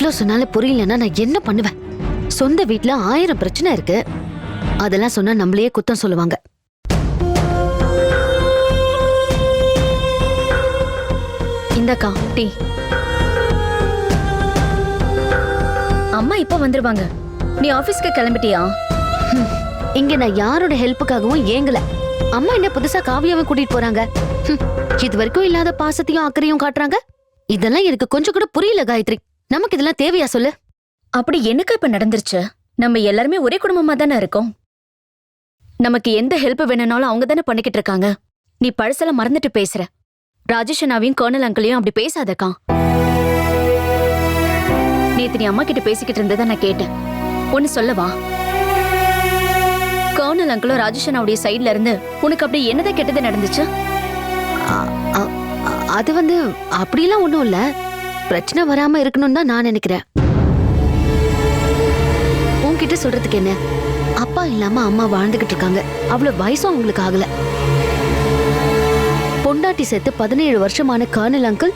எவ்வளவு சொன்னாலும் புரியலன்னா நான் என்ன பண்ணுவேன்? சொந்த வீட்டுல 1000 பிரச்சனை இருக்கு. அதெல்லாம் சொன்னா நம்மளையே குத்தம் சொல்லுவாங்க. இந்தக்கா டீ. அம்மா இப்ப வந்துருவாங்க. நீ ஆபீஸ்க்கு கிளம்பிட்டியா? இங்க நான் யாரோட ஹெல்ப்புக்காகவும் ஏங்கல. அம்மா என்ன புதுசா காவியாவை கூட்டிட்டு போறாங்க. இது வரைக்கும் இல்லாத பாசத்தையும் அக்கறையும் காட்டுறாங்க. இதெல்லாம் எனக்கு கொஞ்சம் கூட புரியல காயத்ரி. நமக்கு இதெல்லாம் தேவையா சொல்லு? அப்படி எனக்கு இப்ப நடந்துருச்சு. நம்ம எல்லாருமே ஒரே குடும்பமா தானே இருக்கோம். நமக்கு எந்த ஹெல்ப் வேணும்னாலும் அவங்க தானே பண்ணிக்கிட்டு இருக்காங்க. நீ பழசெல்லாம் மறந்துட்டு பேசுற. ராஜேஷ் அண்ணாவையும் கர்னல் அங்கிளையும் அப்படி பேசாதக்கா. நேத்து நீ அம்மா கிட்ட பேசிக்கிட்டு இருந்ததை நான் கேட்டேன். ஒன்னு சொல்லவா? கர்னல் அங்கிளும் ராஜேஷ் அண்ணாவுடைய சைட்ல இருந்து உனக்கு அப்படி என்னதான் கெட்டது நடந்துச்சு? அது வந்து அப்படிலாம் ஒண்ணும் இல்ல. பிரச்சனை வராம இருக்கணும்னு தான் நான் நினைக்கிறேன். உன்கிட்ட சொல்றதுக்கு என்ன? அப்பா இல்லாம அம்மா வாழ்ந்துகிட்டு இருக்காங்க. அவ்வளவு வயசும் அவங்களுக்கு ஆகல. பொண்டாட்டி சேர்த்து 17 வருஷமான கர்னல் அங்கிள்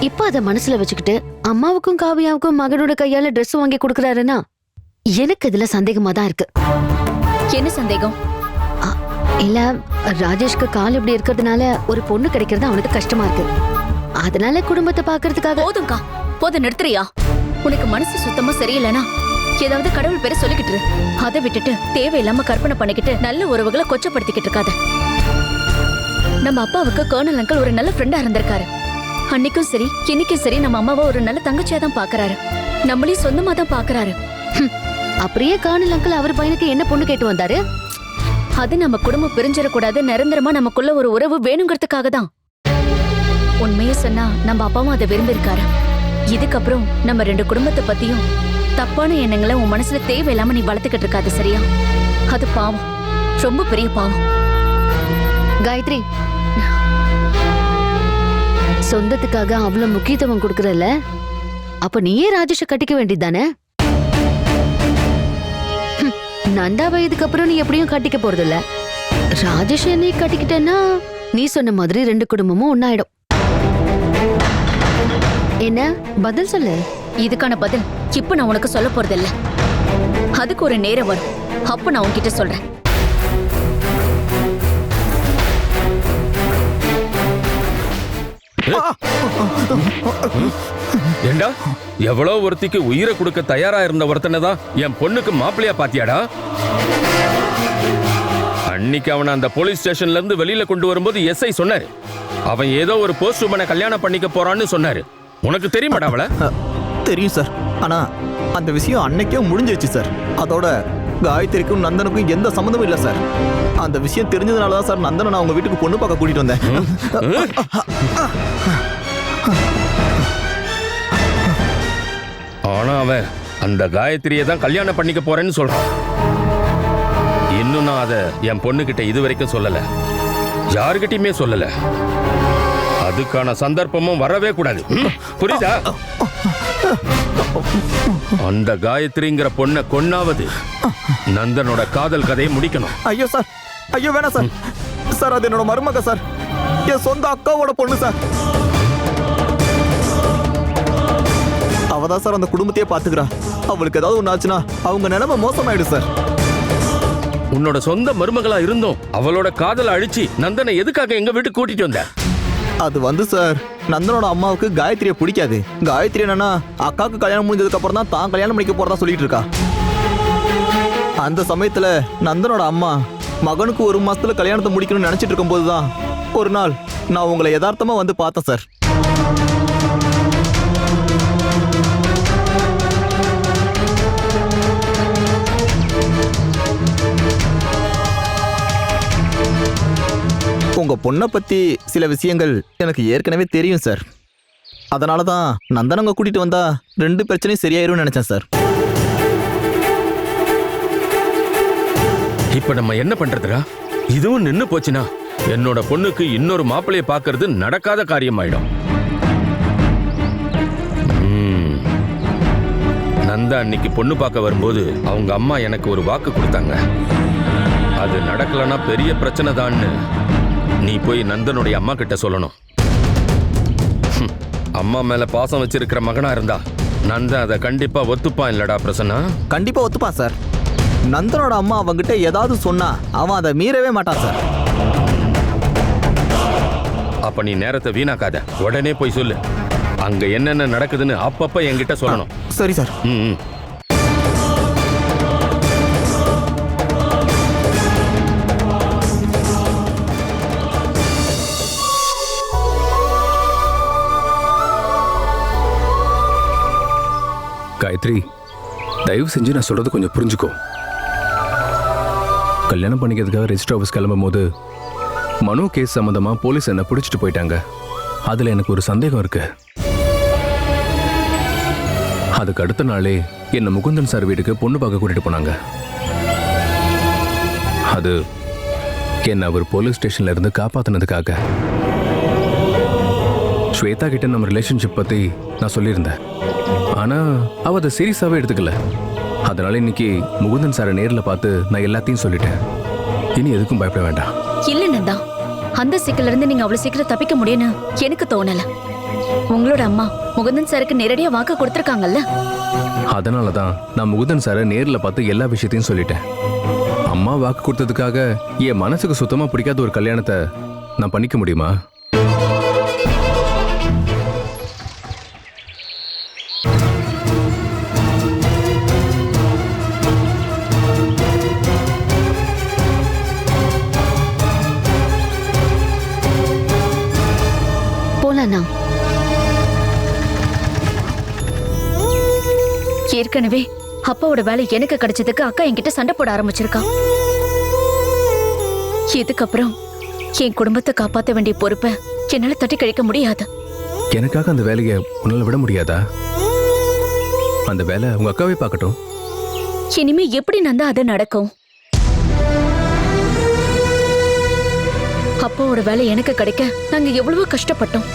இப்ப அத மனசுல வச்சுக்கிட்டு அம்மாவுக்கும் காவியாவுக்கும் மகனோட கையால Dress வாங்கி கொடுக்கறாருன்னா எனக்கு இதுல சந்தேகமா தான் இருக்கு. என்ன சந்தேகம்? இல்ல, ராஜேஷ்க்கு கால் இப்படி இருக்கிறதுனால ஒரு பொண்ணு கிடைக்கிறது அவனுக்கு கஷ்டமா இருக்கு. அதனால குடும்பத்தை பாக்குறதுக்காக. போதும்க்கா, போதும், நிறுத்துறியா? உனக்கு மனசு சுத்தமா சரியில்லைனா ஏதாவது கடவுள் பேரை சொல்லிக்கிட்டு இரு. அதை விட்டுட்டு தேவையில்லாம கற்பனை பண்ணிக்கிட்டு நல்ல உறவுகளை கொச்சப்படுத்திக்கிட்டு இருக்காத. நம்ம அப்பாவுக்கு கர்னல் அங்கிள் ஒரு நல்ல ஃப்ரெண்டா இருந்திருக்காரு. அன்னைக்கும் சரி இன்னைக்கும் சரி நம்ம அம்மாவை ஒரு நல்ல தங்கச்சியா தான் பாக்குறாரு. நம்மளையும் சொந்தமா தான் பாக்குறாரு. அப்படியே கர்னல் அங்கிள் அவர் பையனுக்கு என்ன பொண்ணு கேட்டு வந்தாரு? அது நம்ம குடும்பம் பிரிஞ்சிடக்கூடாது, நிரந்தரமா நமக்குள்ள ஒரு உறவு வேணுங்கிறதுக்காக தான். உண்மையை சொன்னா நம்ம அப்பாவும் அதை விரும்பியிருக்காரு. இதுக்கப்புறம் நம்ம 2 குடும்பத்தை பத்தியும் தப்பான எண்ணங்களை உன் மனசுல தேவையில்லாம நீ வளர்த்துக்கிட்டு இருக்காது, சரியா? அது பாவம், ரொம்ப பெரிய பாவம். காயத்ரி, சொந்தத்துக்காக அவ்வளவு முக்கியத்துவம் கொடுக்கறல, அப்ப நீயே ராஜேஷ கட்டிக்க வேண்டியதானே? நந்தா வயதுக்கு அப்புறம் நீ எப்படியும் கட்டிக்க போறது இல்ல. ராஜேஷ் நீ கட்டிக்கிட்டேன்னா நீ சொன்ன மாதிரி 2 குடும்பமும் ஒன்னாயிடும். என்ன பதில் சொல்லு? இதுக்கான பதில் இப்ப நான் உனக்கு சொல்ல போறதில்ல. அதுக்கு ஒரு நேரம் வரும், அப்ப நான் உன்கிட்ட சொல்றேன். ஏண்டா எவ்வளவு ஒருத்திக்கு உயிரை கொடுக்க தயாரா இருந்த ஒருத்தனை தான் என் பொண்ணுக்கு மாப்பிள்ளையா பாத்தியாடா? அன்னைக்கு அவனை அந்த போலீஸ் ஸ்டேஷன்ல இருந்து வெளியில கொண்டு வரும்போது எஸ்ஐ சொன்னாரு, அவன் ஏதோ ஒரு போஸ்ட் உமனை கல்யாணம் பண்ணிக்க போறான்னு சொன்னாரு. உனக்கு தெரியுமாடா அவளை? தெரியும் சார். ஆனா அந்த விஷயம் அன்னைக்கே முடிஞ்சிருச்சு சார். அதோட காயத்ரிக்கும் நந்தனுக்கும் எந்த சம்மந்தமும் இல்லை சார். அந்த விஷயம் தெரிஞ்சதுனால தான் சார் நந்தனை நான் உங்க வீட்டுக்கு பொண்ணு பார்க்க கூட்டிட்டு வந்தேன். ஆனா அவன் அந்த காயத்ரியை தான் கல்யாணம் பண்ணிக்க போறேன்னு சொல்றான். இன்னும் நான் அதை என் பொண்ணுகிட்ட இதுவரைக்கும் சொல்லல, யாருகிட்டயுமே சொல்லல. அதுக்கான சந்தர்ப்பமும் வரவே கூடாது, புரியுதா? அந்த காயத்ரிங்கிற பொண்ணை கொன்னாவது நந்தனோட காதல் கதையை முடிக்கணும். ஐயோ சார், ஐயோ வேணாம் சார். சார் அது என்னோட மருமக சார், என் சொந்த அக்காவோட பொண்ணு சார். அவதான் சார் அந்த குடும்பத்தையே பாத்துக்கிறா. அவளுக்கு ஏதாவது ஒண்ணு ஆச்சுன்னா அவங்க நிலைமை மோசமாயிடும் சார். உன்னோட சொந்த மருமகளா இருந்தோம் அவளோட காதலை அழிச்சு நந்தனை எதுக்காக எங்க வீட்டுக்கு கூட்டிட்டு வந்த? அது வந்து சார், நந்தனோட அம்மாவுக்கு காயத்ரியை பிடிக்காது. காயத்ரி என்னன்னா அக்காவுக்கு கல்யாணம் முடிஞ்சதுக்கு அப்புறம் தான் கல்யாணம் பண்ணிக்க போறதா சொல்லிட்டு இருக்கா. அந்த சமயத்துல நந்தனோட அம்மா மகனுக்கு 1 மாசத்துல கல்யாணத்தை முடிக்கணும்னு நினைச்சிட்டு இருக்கும் போதுதான் ஒரு நாள் நான் உங்களை யதார்த்தமா வந்து பார்த்தேன் சார். உங்க பொண்ணை பத்தி சில விஷயங்கள் எனக்கு ஏற்கனவே தெரியும் சார். அதனால தான் நந்தனங்க கூட்டிட்டு வந்தா 2 பிரச்சனையும் சரியாயிரும்னு நினைச்சேன் சார். இப்ப நம்ம என்ன பண்றதுடா? இதுவும் நின்னு போச்சுன்னா என்னோட பொண்ணுக்கு இன்னொரு மாப்பிள்ளைய பாக்குறது நடக்காத காரியமாயிடும். நந்தா அன்னைக்கு பொண்ணு பார்க்க வரும்போது அவங்க அம்மா எனக்கு ஒரு வாக்கு கொடுத்தாங்க. அது நடக்கலன்னா பெரிய பிரச்சனை தான்னு நீ போய் நந்தனுடைய அம்மா கிட்ட சொல்லணும். அம்மா மேல பாசம் வச்சிருக்கிற மகனா இருந்தா நந்தன் அதை கண்டிப்பா ஒத்துப்பான் இல்லடா பிரசன்னா? கண்டிப்பா ஒத்துப்பான் சார். நந்தனோட அம்மா அவங்கிட்ட ஏதாவது சொன்னா அவன் அதை மீறவே மாட்டான் சார். அப்ப நீ நேரத்தை வீணாக்காத, உடனே போய் சொல்லு. அங்க என்னென்ன நடக்குதுன்னு அப்பப்ப என்கிட்ட சொல்லணும். சரி சார். காயத்ரி, தயவு செஞ்சு நான் சொல்றது கொஞ்சம் புரிஞ்சுக்கோ. கல்யாணம் பண்ணிக்கிறதுக்காக ரெஜிஸ்டர் ஆஃபீஸ் கிளம்பும் போது மனு கேஸ் சம்பந்தமா போலீஸ் என்ன பிடிச்சிட்டு போயிட்டாங்க. அதுல எனக்கு ஒரு சந்தேகம் இருக்கு. அதுக்கு அடுத்த நாளே என்ன முகுந்தன் சார் வீட்டுக்கு பொண்ணு பார்க்க கூட்டிட்டு போனாங்க. அது என்ன அவர் போலீஸ் ஸ்டேஷன்ல இருந்து காப்பாத்தினதுக்காக. ஸ்வேதா கிட்ட நம்ம ரிலேஷன்ஷிப் பத்தி நான் சொல்லியிருந்தேன். ஆனா அவ அதை சீரியஸாவே எடுத்துக்கல. அதனால இன்னைக்கு முகுந்தன் சாரை நேரில் பார்த்து நான் எல்லாத்தையும் சொல்லிட்டேன். இனி எதுக்கும் பயப்பட வேண்டாம். இல்ல நந்தா, அந்த சிக்கல்ல இருந்து நீங்க அவ்வளவு சீக்கிரம் தப்பிக்க முடியும்னு எனக்கு தோணல. உங்களோட அம்மா முகுந்தன் சாருக்கு நேரடியா வாக்கு கொடுத்திருக்காங்கல்ல. அதனாலதான் நான் முகுந்தன் சாரை நேரில் பார்த்து எல்லா விஷயத்தையும் சொல்லிட்டேன். அம்மா வாக்கு கொடுத்ததுக்காக என் மனசுக்கு சுத்தமா பிடிக்காத ஒரு கல்யாணத்தை நான் பண்ணிக்க முடியுமா? போலானா? ஏற்கனவே அப்பாவோட வேலை எனக்கு கிடைச்சதுக்கு அக்கா என்கிட்ட சண்டை போட ஆரம்பிச்சிருக்கா. இதுக்கப்புறம் என் குடும்பத்தை காப்பாற்ற வேண்டிய பொறுப்பை என்னால தட்டி கழிக்க முடியாது. எனக்காக அந்த வேலையை உன்னால விட முடியாதா? அந்த வேலை உங்க அக்காவே பார்க்கட்டும். இனிமே எப்படி நந்தா அது நடக்கும்? அப்பாவோட வேலை எனக்கு கிடைக்க நாங்க எவ்வளவோ கஷ்டப்பட்டோம்.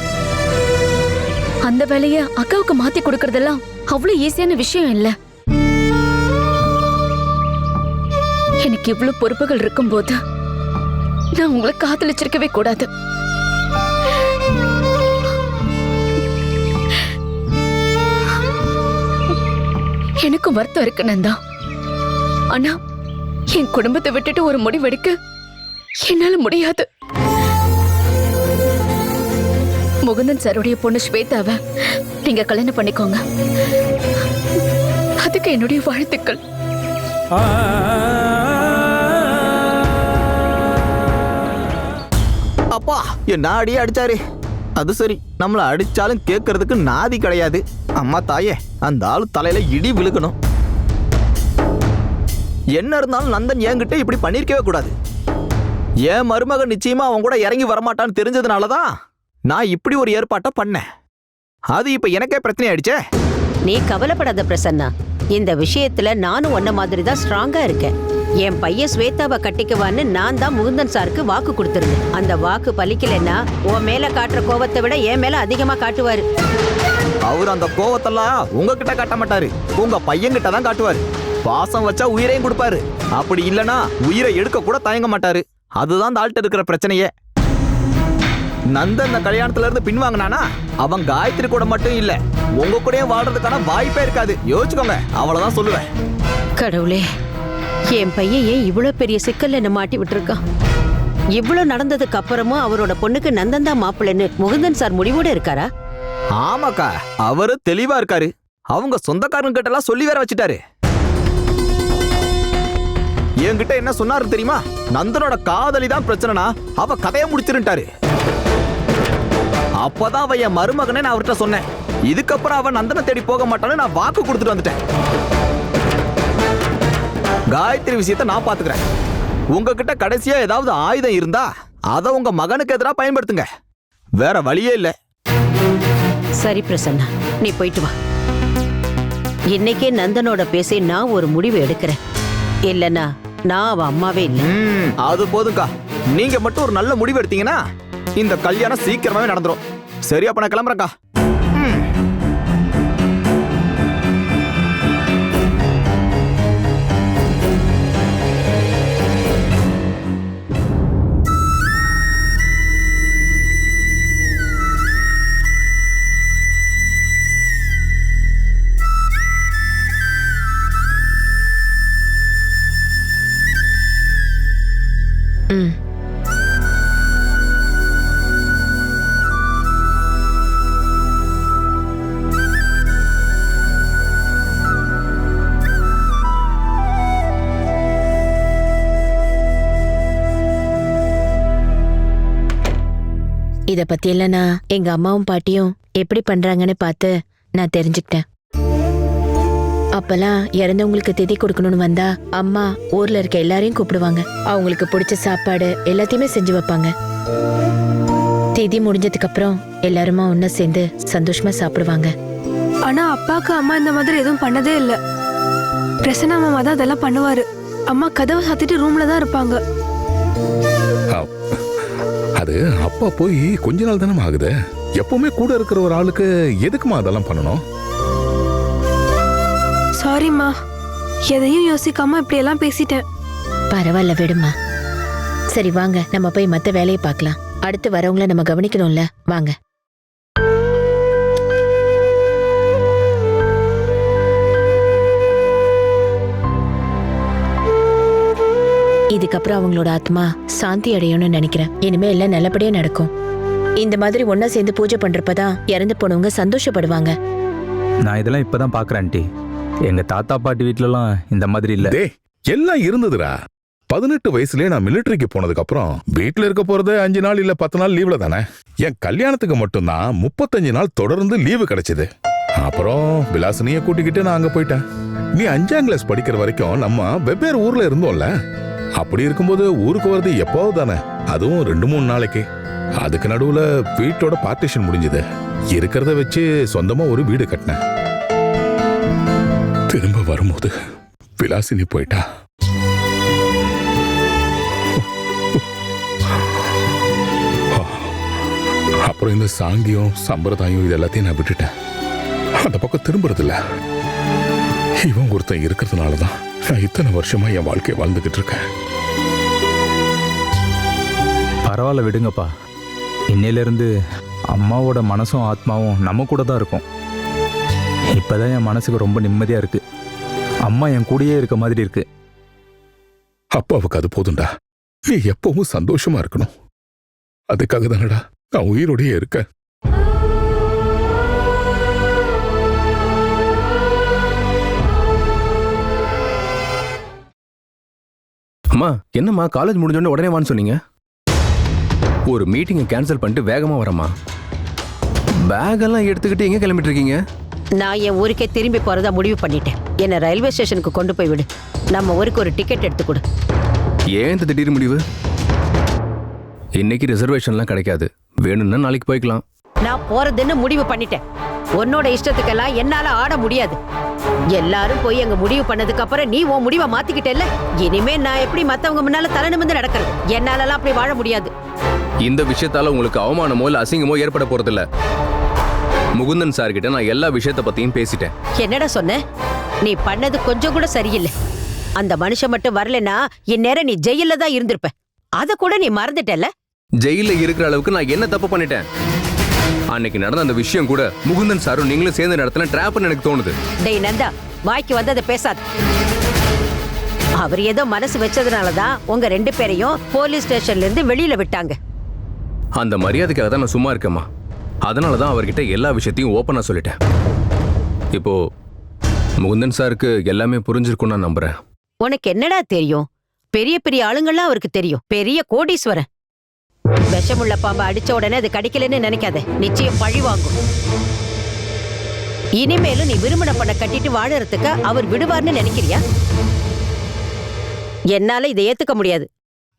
அந்த வேலைய அக்காவுக்கு மாத்தி கொடுக்கறதெல்லாம் அவ்வளவு ஈஸியான விஷயம் இல்ல. எனக்கு இவ்வளவு பொறுப்புகள் இருக்கும்போது நான் உங்களை காதலிச்சிருக்கவே கூடாது. எனக்கும் வருத்தம் இருக்கு நந்தா. ஆனா என் குடும்பத்தை விட்டுட்டு ஒரு முடிவெடுக்க என்னால முடியாது. முகுந்தன் சாருடைய பொண்ணு ஸ்வேதாவை நீங்க கல்யாணம் பண்ணிக்கோங்க. அதுக்கு என்னுடைய வாழ்த்துக்கள். அப்பா என் நாடியே அடிச்சாரு. அது சரி, நம்மள அடிச்சாலும் கேட்கறதுக்கு நாதி கிடையாது. அம்மா தாயே, அந்த ஆளு தலையில இடி விழுகணும். என்ன இருந்தாலும் நந்தன் என்கிட்ட இப்படி பண்ணிருக்கவே கூடாது. என் மருமகன் நிச்சயமா அவன் கூட இறங்கி வரமாட்டான்னு தெரிஞ்சதுனாலதான் நான் இப்படி ஒரு ஏற்பாட்டை பண்ணேன். அது இப்ப எனக்கே பிரச்சனை ஆயிடுச்சே. நீ கவலைப்படாத பிரசன்னா. இந்த விஷயத்துல நானும் உன்ன மாதிரி தான் ஸ்ட்ராங்கா இருக்கேன். என் பையன் ஸ்வேதாவை கட்டிக்குவான்னு நான் தான் முகுந்தன் சாருக்கு வாக்கு கொடுத்துருந்தேன். அந்த வாக்கு பலிக்கலைன்னா உன் மேல காட்டுற கோவத்தை விட என் மேல அதிகமா காட்டுவாரு. அவர் அந்த கோவத்தெல்லாம் உங்ககிட்ட காட்ட மாட்டாரு, உங்க பையன்கிட்ட தான் காட்டுவாரு. பாசம் வச்சா உயிரையும் கொடுப்பாரு. அப்படி இல்லனா உயிரை எடுக்க கூட தயங்க மாட்டாரு. அதுதான் அந்த ஆள்கிட்ட இருக்கிற பிரச்சனையே. நந்தன் இந்த கல்யாணத்துல இருந்து பின்வாங்கினானா அவன் காயத்ரி கூட மட்டும் இல்ல, உங்க கூடயும் வாழ்றதுக்கான வாய்ப்பே இருக்காது. யோசிச்சுக்கோங்க, அவ்வளவுதான் சொல்லுவேன். கடவுளே, என் பையன் ஏன் இவ்வளவு பெரிய சிக்கல்ல என்ன மாட்டி விட்டுருக்கான்? இவ்வளவு நடந்ததுக்கு அப்புறமும் அவரோட பொண்ணுக்கு நந்தன் தான் மாப்பிள்ளைன்னு முகுந்தன் சார் முடிவோட இருக்காரா? ஆமாக்கா, அவரு தெளிவா இருக்காரு. அவங்க சொந்தக்காரங்க கிட்ட எல்லாம் சொல்லி வேற வச்சுட்டாரு. என்கிட்ட என்ன சொன்னாரு தெரியுமா? நந்தனோட காதலி தான் பிரச்சனைனா அவ கதையை முடிச்சிருட்டாரு. அப்பதான் அவ என் மருமகனே நான் அவர்கிட்ட சொன்னேன். இதுக்கப்புறம் அவன் நந்தனை தேடி போக மாட்டான்னு நான் வாக்கு கொடுத்துட்டு வந்துட்டேன். காயத்ரி விஷயத்தை நான் பாத்துக்கிறேன். உங்ககிட்ட கடைசியா ஏதாவது ஆயுதம் இருந்தா அதை உங்க மகனுக்கு எதிராக பயன்படுத்துங்க. வேற வழியே இல்ல. சரி பிரசன்னா, நீ போயிட்டு வா. இன்னைக்கே நந்தனோட பேசி நான் ஒரு முடிவு எடுக்கிறேன். இல்லனா நான் அவ அம்மாவே இல்லை. அது போதும்க்கா. நீங்க மட்டும் ஒரு நல்ல முடிவு எடுத்தீங்கன்னா இந்த கல்யாணம் சீக்கிரமாவே நடந்துரும். சரி, அப்ப நான் கிளம்புறேன்க்கா. இத பத்தி எல்லாம் நான் எங்க அம்மாவும் பாட்டியும் எப்படி பண்றாங்கன்னு பார்த்து நான் தெரிஞ்சுக்கிட்டேன். அப்பெல்லாம் இறந்தவங்களுக்கு திதி கொடுக்கணும்னு வந்தா அம்மா ஊர்ல இருக்க எல்லாரையும் கூப்பிடுவாங்க. அவங்களுக்கு பிடிச்ச சாப்பாடு எல்லாத்தையுமே செஞ்சு வைப்பாங்க. திதி முடிஞ்சதுக்கு அப்புறம் எல்லாருமா ஒன்னா சேர்ந்து சந்தோஷமா சாப்பிடுவாங்க. ஆனா அப்பாக்கு அம்மா இந்த மாதிரி எதுவும் பண்ணதே இல்ல. பிரசன்னா மாமா தான் அதெல்லாம் பண்ணுவாரு. அம்மா கதவை சாத்திட்டு ரூம்ல தான் இருப்பாங்க. அது அப்பா போய் கொஞ்ச நாள் தானே ஆகுது. எப்பவுமே கூட இருக்கிற ஒரு ஆளுக்கு எதுக்குமா அதெல்லாம் பண்ணணும்? சாரிம்மா, எதையும் யோசிக்காம இப்படி எல்லாம் பேசிட்டேன். பரவாயில்ல, விடுமா. சரி வாங்க, நம்ம போய் மத்த வேலையை பார்க்கலாம். அடுத்து வரவங்கள நம்ம கவனிக்கணும்ல, வாங்க. இதுக்கப்புறம் அவங்களோட ஆத்மா சாந்தி அடையும்னு நினைக்கிறேன். இனிமே எல்லாம் நல்லபடியா நடக்கும். இந்த மாதிரி ஒன்னா சேர்ந்து பூஜை பண்றப்பதான் இறந்து போனவங்க சந்தோஷப்படுவாங்க. நான் இதெல்லாம் இப்பதான் பாக்குறேன் ஆண்டி. எங்க தாத்தா பாட்டி வீட்டுலலாம் இந்த மாதிரி இல்ல. எல்லாம் இருந்ததுடா. 18 வயசுலயே நான் மிலிட்டரிக்கு போனதுக்கு அப்புறம் வீட்டுல இருக்க போறது 5 நாள் இல்ல 10 நாள் லீவ்ல தானே. என் கல்யாணத்துக்கு மட்டும்தான் 35 நாள் தொடர்ந்து லீவு கிடைச்சது. அப்புறம் விலாசனிய கூட்டிக்கிட்டு நான் அங்க போயிட்டேன். நீ 5ஆம் கிளாஸ் படிக்கிற வரைக்கும் நம்ம வெவ்வேறு ஊர்ல இருந்தோம்ல. அப்படி இருக்கும்போது ஊருக்கு வருது எப்போது தானே, அதுவும் 2-3 நாளைக்கு. அதுக்கு நடுவுல வீட்டோட பார்ட்டிஷன் முடிஞ்சது. இருக்கிறத வச்சு சொந்தமா ஒரு வீடு கட்டினேன். திரும்ப வரும்போது விலாசினி போயிட்டா. அப்புறம் இந்த சாங்கியம் சம்பிரதாயம் இது எல்லாத்தையும் நான் விட்டுட்டேன். அந்த பக்கம் திரும்புறதில்ல. இவன் ஒருத்தன் இருக்கிறதுனாலதான் நான் இத்தனை வருஷமா என் வாழ்க்கையை வாழ்ந்துகிட்டு இருக்கேன். பரவாயில்ல விடுங்கப்பா. இன்னையிலிருந்து அம்மாவோட மனசும் ஆத்மாவும் நம்ம கூட தான் இருக்கும். இப்பதான் என் மனசுக்கு ரொம்ப நிம்மதியா இருக்கு. அம்மா என் கூடயே இருக்க மாதிரி இருக்கு. அப்பாவுக்கு அது போதும்டா. நீ எப்பவும் சந்தோஷமா இருக்கணும். அதுக்காக தானடா நான் உயிரோடயே இருக்கேன். அம்மா, என்னம்மா காலேஜ் முடிஞ்சோடனே உடனே வான்னு சொன்னீங்க? ஒரு மீட்டிங்கை கேன்சல் பண்ணிட்டு வேகமா வரமா? பேக்கெல்லாம் எடுத்துக்கிட்டு எங்க கிளம்பிட்டு இருக்கீங்க? நான் என் ஊருக்கே திரும்பி போறதா முடிவு பண்ணிட்டேன். என்ன ரயில்வே ஸ்டேஷனுக்கு கொண்டு போய் விடு. நம்ம ஊருக்கு ஒரு டிக்கெட் எடுத்து கொடு. ஏன் இந்த திடீர் முடிவு? இன்னைக்கு ரிசர்வேஷன்லாம் கிடைக்காது. வேணும்னா நாளைக்கு போய்க்கலாம். நான் போறதுன்னு முடிவு பண்ணிட்டேன். உன்னோட இஷ்டத்துக்கெல்லாம் என்னால ஆட முடியாது. எல்லாரும் போய் அங்க முடிவு பண்ணதுக்கு அப்புறம் நீ உன் முடிவை மாத்திக்கிட்டேல்ல. இனிமே நான் எப்படி மத்தவங்க முன்னால தலை நிமிர்ந்து நடக்கிறது? என்னாலலாம் அப்படி வாழ முடியாது. இந்த விஷயத்தால உங்களுக்கு அவமானமோ இல்ல அசிங்கமோ ஏற்பட போறதில்ல. முகுந்தன் சார் கிட்ட நான் எல்லா விஷயத்த பத்தியும் பேசிட்டேன். என்னடா சொன்ன? நீ பண்ணது கொஞ்சம் கூட சரியில்லை. அந்த மனுஷன் மட்டும் வரலனா இந்நேரம் நீ ஜெயில தான் இருந்திருப்ப. அத கூட நீ மறந்துட்டல. ஜெயில இருக்கிற அளவுக்கு நான் என்ன தப்பு பண்ணிட்டேன்? அன்னைக்கு நடந்த அந்த விஷயம் கூட முகுந்தன் சாரும் நீங்களும் சேர்ந்த இடத்துல டிராப்னு எனக்கு தோணுது. டேய் நந்தா, வாய்க்கு வந்ததை பேசாத. அவர் ஏதோ மனசு வச்சதுனாலதான் உங்க 2 பேரையும் போலீஸ் ஸ்டேஷன்ல இருந்து வெளியில விட்டாங்க. அந்த மரியாதைக்காக தான் நான் சும்மா இருக்கேம்மா. அதனாலதான் அவர்கிட்ட எல்லா விஷயத்தையும் ஓப்பனா சொல்லிட்டேன். இப்போ முகுந்தன் சாருக்கு எல்லாமே புரிஞ்சிருக்கும் நான் நம்புறேன். உனக்கு என்னடா தெரியும்? பெரிய பெரிய ஆளுங்கள்லாம் அவருக்கு தெரியும். பெரிய கோடீஸ்வரன். விஷமுள்ள பாம்பை அடிச்ச உடனே அது கடிக்கலன்னு நினைக்காத. நிச்சயம் பழி வாங்கும். இனிமேலும் நீ விரும்பின பண்ண கட்டிட்டு வாழறதுக்கு அவர் விடுவார்னு நினைக்கிறியா? என்னால இதை ஏத்துக்க முடியாது.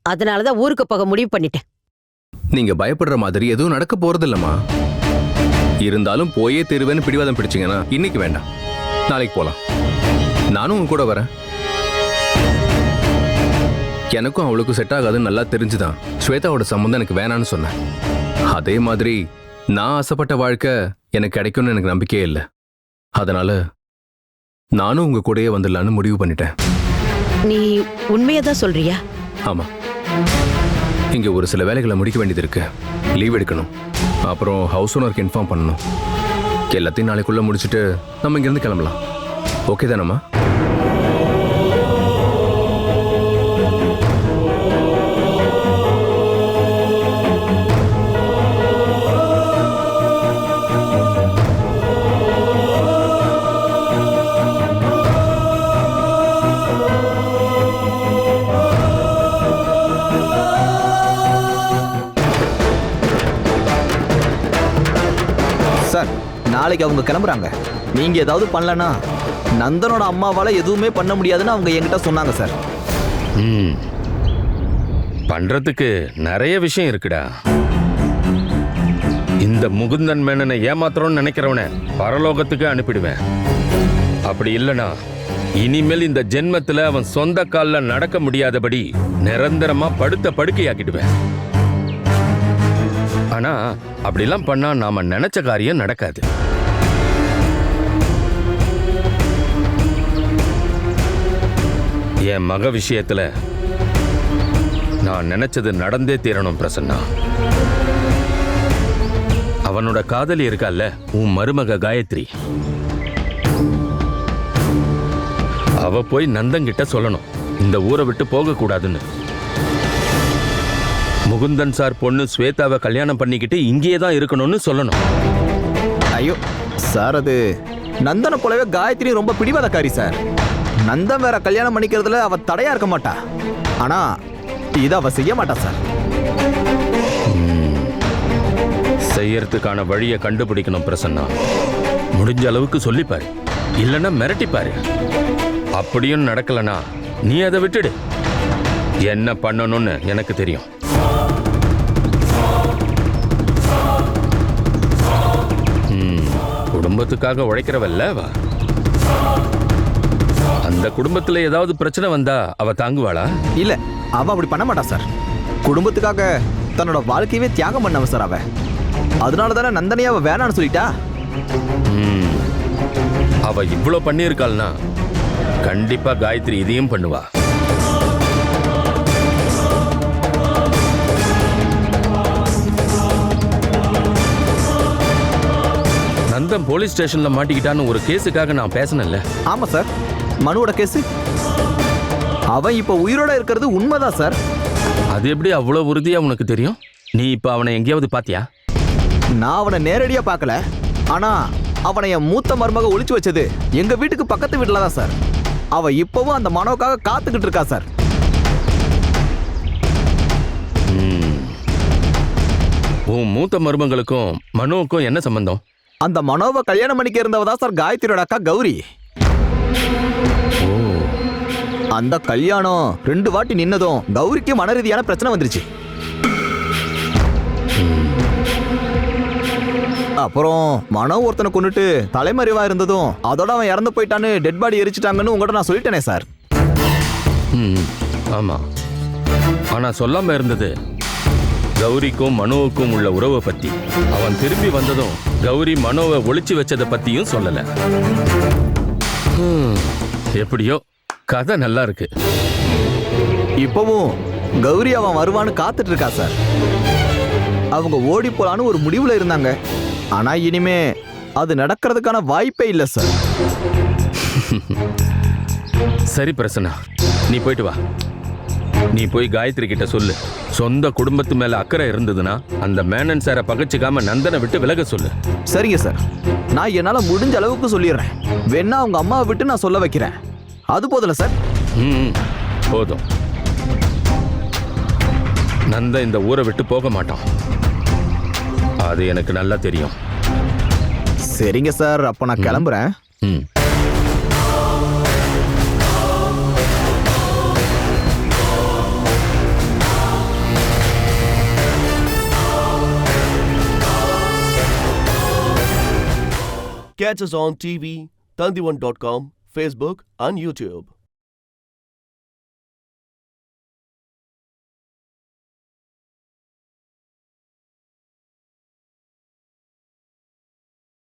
அதனாலதான் ஊருக்கு போக முடிவு பண்ணிட்டேன். நீங்க பயப்படுற மாதிரி எதுவும் நடக்க போறது இல்லம்மா. இருந்தாலும் போயே தருவேன்னு பிடிவாதம் பிடிச்சிங்கன்னா இன்னைக்கு வேண்டாம், நாளைக்கு போலாம். நானும் உங்க கூட வரேன். எனக்கும் அவளுக்கும் செட் ஆகாதுன்னு நல்லா தெரிஞ்சுதான் ஸ்வேதாவோட சம்பந்தம் எனக்கு வேணான்னு சொன்னேன். அதே மாதிரி நான் ஆசைப்பட்ட வாழ்க்கை எனக்கு கிடைக்கும்னு எனக்கு நம்பிக்கையே இல்லை. அதனால நானும் உங்க கூடயே வந்துடலான்னு முடிவு பண்ணிட்டேன். நீ உண்மையதான் சொல்றியா? ஆமா. இங்க ஒரு சில வேலைகளை முடிக்க வேண்டியது இருக்கு. லீவ் எடுக்கணும். அப்புறம் ஹவுஸ் ஓனருக்கு இன்ஃபார்ம் பண்ணணும். எல்லாத்தையும் நாளைக்குள்ள முடிச்சுட்டு நம்ம இங்கிருந்து கிளம்பலாம். ஓகே தானம்மா? சார், நாளைக்கு அவங்க கிளம்புறாங்க. நீங்க ஏதாவது பண்ணலனா நந்தனோட அம்மாவால எதுவுமே பண்ண முடியாதுன்னு அவங்க என்கிட்ட சொன்னாங்க சார். பண்றதுக்கு நிறைய விஷயம் இருக்குடா. இந்த முகுந்தன் மேனனை ஏமாத்துறோம்னு நினைக்கிறவனை பரலோகத்துக்கு அனுப்பிடுவேன். அப்படி இல்லைனா இனிமேல் இந்த ஜென்மத்துல அவன் சொந்த காலில் நடக்க முடியாதபடி நிரந்தரமா படுத்த படுக்கையாக்கிடுவேன். ஆனா அப்படிலாம் பண்ணா நாம நினைச்ச காரியம் நடக்காது. என் மக விஷயத்துல நான் நினைச்சது நடந்தே தீரணும் பிரசன்னா. அவனோட காதலி இருக்கால்ல, உன் மருமக காயத்ரி, அவ போய் நந்தங்கிட்ட சொல்லணும் இந்த ஊரை விட்டு போக கூடாதுன்னு. முகுந்தன் சார் பொண்ணு ஸ்வேதாவை கல்யாணம் பண்ணிக்கிட்டு இங்கேயே தான் இருக்கணும்னு சொல்லணும். ஐயோ சார், அது நந்தனை போலவே காயத்ரி ரொம்ப பிடிவாதக்காரி சார். நந்தன் வேற கல்யாணம் பண்ணிக்கிறதுல அவ தடையா இருக்க மாட்டா. ஆனா இதை அவ செய்ய மாட்டா சார். செய்யறதுக்கான வழியை கண்டுபிடிக்கணும் பிரசன்னா. முடிஞ்ச அளவுக்கு சொல்லிப்பாரு, இல்லைன்னா மிரட்டிப்பாரு. அப்படியும் நடக்கலனா நீ அதை விட்டுடு. என்ன பண்ணணும்னு எனக்கு தெரியும். குடும்பத்துக்காக உழைக்கிறவல்ல வா. அந்த குடும்பத்துல ஏதாவது பிரச்சனை வந்தா அவ தாங்குவாளா? இல்ல, அவ அப்படி பண்ண மாட்டா சார். குடும்பத்துக்காக தன்னோட வாழ்க்கையவே தியாகம் பண்ணவ சார் அவ. அதனால தானே நந்தனையா அவ வேணான்னு சொல்லிட்டா. அவ இவ்வளோ பண்ணியிருக்காள்னா கண்டிப்பா காயத்ரி இதையும் பண்ணுவா. நந்தன் போலீஸ் ஸ்டேஷன்ல மாட்டிக்கிட்டான்னு ஒரு கேஸுக்காக நான் பேசினேன்ல. ஆமா சார். மனுவோட கேஸ் அவன் இப்ப உயிரோட இருக்கிறது உண்மைதான் சார். அது எப்படி அவ்வளவு உறுதியா உனக்கு தெரியும்? நீ இப்ப அவனை எங்கேயாவது பாத்தியா? நான் அவனை நேரடியா பார்க்கல. ஆனா அவனை என் மூத்த மருமக ஒளிச்சு வச்சது எங்க வீட்டுக்கு பக்கத்து வீட்டுல தான் சார். அவ இப்பவும் அந்த மனோவுக்காக காத்துக்கிட்டு இருக்கா சார். உன் மூத்த மருமகளுக்கும் மனுவுக்கும் என்ன சம்பந்தம்? அந்த மனோவை கல்யாணம் பண்ணிக்க இருந்தவ தான் சார் காயத்ரியோட அக்கா கௌரி. அந்த கல்யாணம் 2 வாட்டி நின்னதும் கௌரிக்கு மன ரீதியான பிரச்சனை வந்துருச்சு. அப்புறம் மனோ ஒருத்தனை கொண்டுட்டு தலைமறைவா இருந்ததும் அதோட அவன் இறந்து போயிட்டான்னு டெட் பாடி எரிச்சிட்டாங்கன்னு உங்கள்கிட்ட நான் சொல்லிட்டேனே சார். ஆமா, ஆனா சொல்லாம இருந்தது கௌரிக்கும் மனோவுக்கும் உள்ள உறவை பத்தி. அவன் திரும்பி வந்ததும் கௌரி மனோவை ஒளிச்சு வச்சதை பத்தியும் சொல்லல. எப்படியோ கதை நல்லா இருக்கு. இப்பவும் கௌரி அவன் வருவான்னு காத்துட்டு இருக்கா சார். அவங்க ஓடி போலான்னு ஒரு முடிவுல இருந்தாங்க. ஆனா இனிமே அது நடக்கிறதுக்கான வாய்ப்பே இல்லை சார். சரி பிரசன்னா, நீ போயிட்டு வா. நீ போய் காயத்ரி கிட்ட சொல்லு, சொந்த குடும்பத்து மேல அக்கறை இருந்ததுன்னா அந்த மேனன் சாரை பகச்சிக்காம நந்தனை விட்டு விலக சொல்லு. சரிங்க சார், நான் என்னால முடிஞ்ச அளவுக்கு சொல்லிடுறேன். வேணா அவங்க அம்மாவை விட்டு நான் சொல்ல வைக்கிறேன். அது போதுல சார்? போதும். நந்த இந்த ஊரை விட்டு போக மாட்டான், அது எனக்கு நல்லா தெரியும். சரிங்க சார், அப்ப நான் கிளம்புறேன். Catch us on TV, Tandivan.com, Facebook and YouTube.